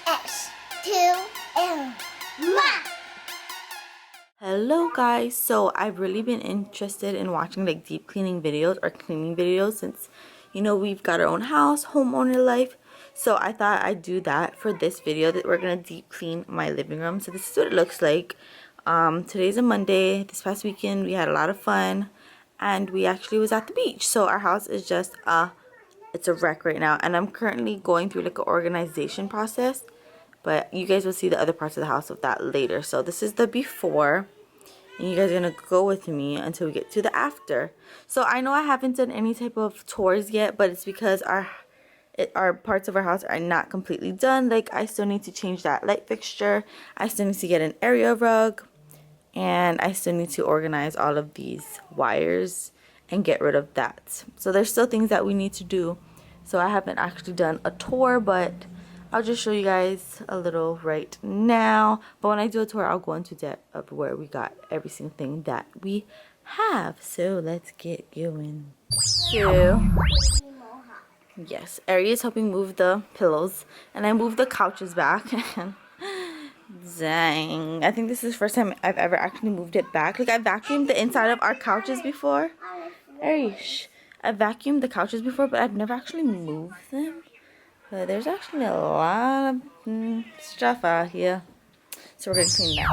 S2M. Hello guys, so I've really been interested in watching like deep cleaning videos or cleaning videos since we've got our own house, homeowner life. So I thought I'd do that for this video, that we're gonna deep clean my living room. So this is what it looks like. Today's a Monday. This past weekend we had a lot of fun and we actually was at the beach. So our house is just it's a wreck right now, and I'm currently going through like an organization process, but you guys will see the other parts of the house of that later. So this is the before, and you guys are gonna go with me until we get to the after. So I know I haven't done any type of tours yet, but it's because our parts of our house are not completely done. Like I still need to change that light fixture, I still need to get an area rug, and I still need to organize all of these wires and get rid of that. So there's still things that we need to do. So I haven't actually done a tour, but I'll just show you guys a little right now. But when I do a tour, I'll go into depth of where we got every single thing that we have. So let's get going. So yes, Ari is helping move the pillows, and I moved the couches back. Dang, I think this is the first time I've ever actually moved it back. Like I vacuumed the inside of our couches before. Arish, I vacuumed the couches before, but I've never actually moved them. But there's actually a lot of stuff out here, so we're gonna clean that.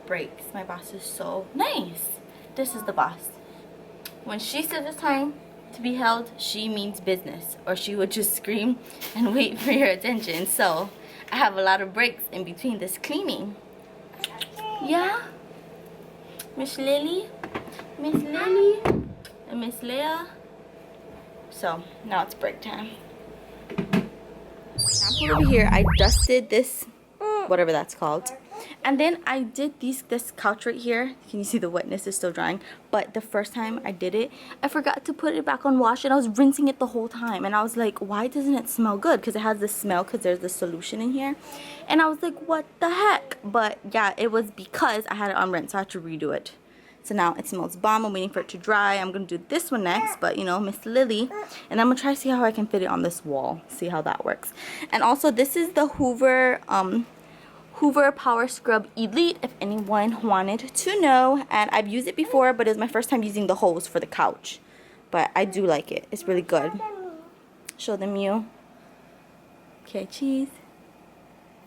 Breaks. My boss is so nice. This is the boss. When she says it's time to be held, she means business, or she would just scream and wait for your attention. So I have a lot of breaks in between this cleaning. Yeah, Miss Lily, and Miss Leah. So now it's break time. I'm over here. I dusted this, whatever that's called. And then I did this couch right here. Can you see the wetness is still drying? But the first time I did it, I forgot to put it back on wash, and I was rinsing it the whole time. And I was like, why doesn't it smell good? Because it has this smell because there's the solution in here. And I was like, what the heck? But yeah, it was because I had it on rinse, so I had to redo it. So now it smells bomb. I'm waiting for it to dry. I'm going to do this one next, but Miss Lily. And I'm going to try to see how I can fit it on this wall. See how that works. And also, this is the Hoover Power Scrub Elite, if anyone wanted to know. And I've used it before, but it was my first time using the hose for the couch. But I do like it. It's really good. Show them you. Okay, cheese.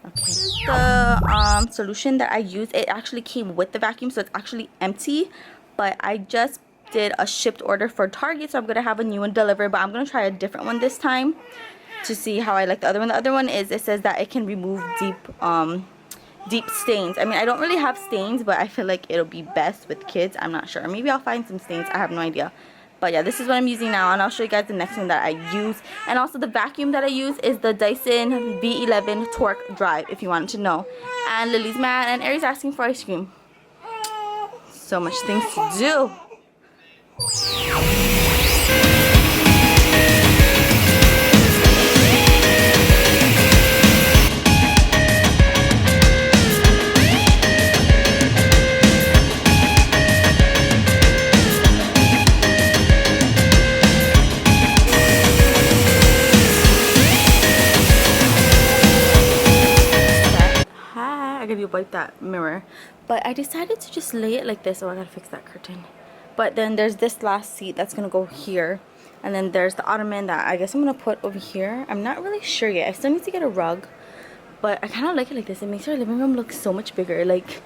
Okay. The solution that I used, it actually came with the vacuum, so it's actually empty. But I just did a shipped order for Target, so I'm going to have a new one delivered. But I'm going to try a different one this time to see how I like the other one. The other one is, it says that it can remove deep stains. I mean, I don't really have stains, but I feel like it'll be best with kids. I'm not sure. Maybe I'll find some stains. I have no idea. But yeah, this is what I'm using now, and I'll show you guys the next one that I use. And also the vacuum that I use is the Dyson V11 Torque Drive, if you wanted to know. And Lily's mad, and Aries asking for ice cream. So much things to do. I gotta wipe that mirror, but I decided to just lay it like this. Oh, I gotta fix that curtain. But then there's this last seat that's gonna go here, and then there's the ottoman that I guess I'm gonna put over here. I'm not really sure yet. I still need to get a rug, but I kind of like it like this. It makes our living room look so much bigger. Like,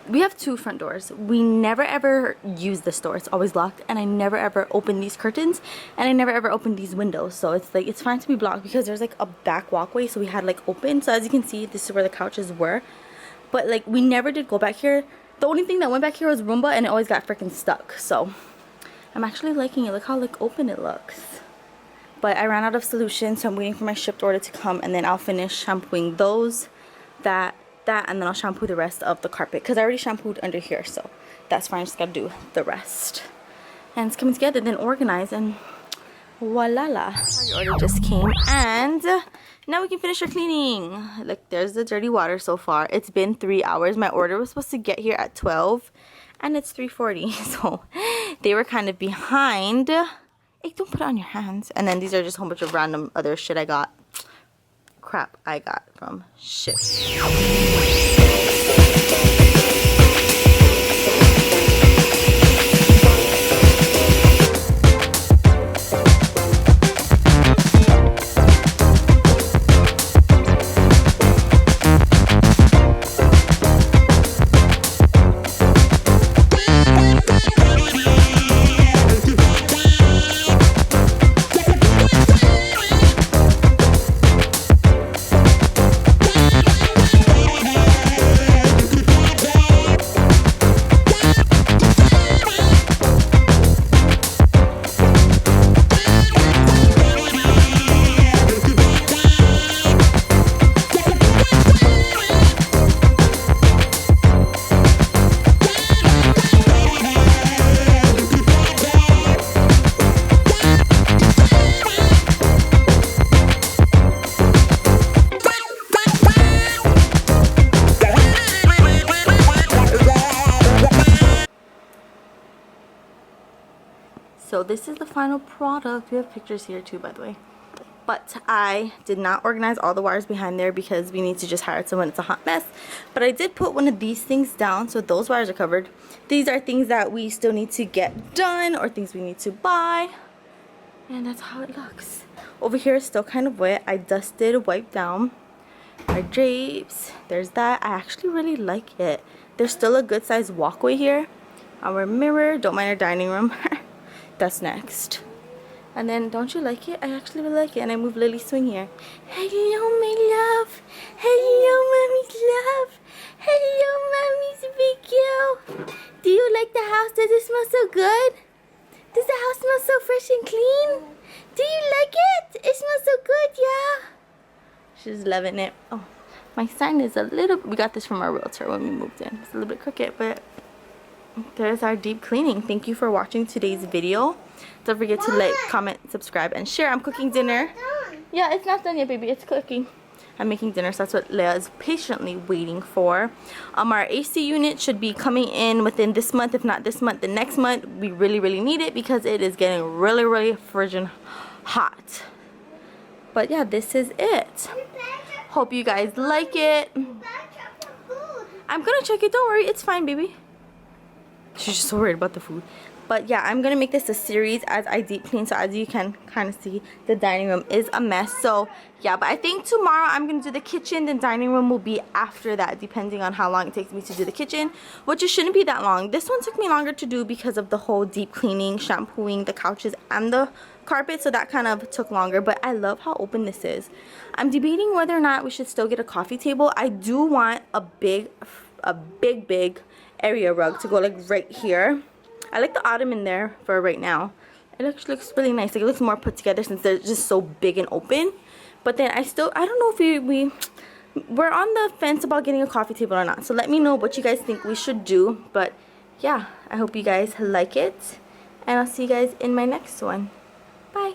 we have two front doors. We never ever use this door. It's always locked, and I never ever open these curtains, and I never ever open these windows. So it's like, it's fine to be blocked because there's like a back walkway, so we had like open. So as you can see, this is where the couches were, but like we never did go back here. The only thing that went back here was Roomba, and it always got freaking stuck. So I'm actually liking it. Look how like open it looks. But I ran out of solution, so I'm waiting for my shipped order to come, and then I'll finish shampooing those, that, and then I'll shampoo the rest of the carpet because I already shampooed under here, so that's fine. I just gotta do the rest, and it's coming together, then organize, and voila la. Our order just came, and now we can finish our cleaning. Look, there's the dirty water so far. It's been 3 hours. My order was supposed to get here at 12, and it's 3:40, so they were kind of behind. Hey, don't put it on your hands. And then these are just a whole bunch of random other shit I got. Crap I got from ship. So this is the final product. We have pictures here too, by the way. But I did not organize all the wires behind there because we need to just hire someone. It's a hot mess. But I did put one of these things down, so those wires are covered. These are things that we still need to get done or things we need to buy. And that's how it looks. Over here is still kind of wet. I dusted, wiped down our drapes. There's that. I actually really like it. There's still a good sized walkway here. Our mirror. Don't mind our dining room. That's next. And then, don't you like it? I actually really like it. And I moved Lily's swing here. Hello, my love. Hello, mommy's love. Hello, mommy's big girl. Do you like the house? Does it smell so good? Does the house smell so fresh and clean? Do you like it? It smells so good, yeah. She's loving it. Oh, my sign is a little, we got this from our realtor when we moved in. It's a little bit crooked, but there's our deep cleaning. Thank you for watching today's video. Don't forget to like, comment, subscribe, and share. I'm cooking dinner. Yeah, it's not done yet, baby. It's cooking. I'm making dinner, so that's what Leia is patiently waiting for. Our AC unit should be coming in within this month. If not this month, the next month. We really need it because it is getting really friggin' hot. But yeah, this is it. Hope you guys like it. I'm gonna check it. Don't worry, it's fine, baby. She's just so worried about the food. But yeah, I'm gonna make this a series as I deep clean. So as you can kind of see, the dining room is a mess. So yeah, but I think tomorrow I'm gonna do the kitchen. The dining room will be after that, depending on how long it takes me to do the kitchen, which it shouldn't be that long. This one took me longer to do because of the whole deep cleaning, shampooing the couches and the carpet, so that kind of took longer. But I love how open this is. I'm debating whether or not we should still get a coffee table. I do want a big area rug to go like right here. I like the ottoman there for right now. It looks really nice. Like, it looks more put together since they're just so big and open. But then I don't know if we're on the fence about getting a coffee table or not. So let me know what you guys think we should do. But yeah, I hope you guys like it, and I'll see you guys in my next one. Bye.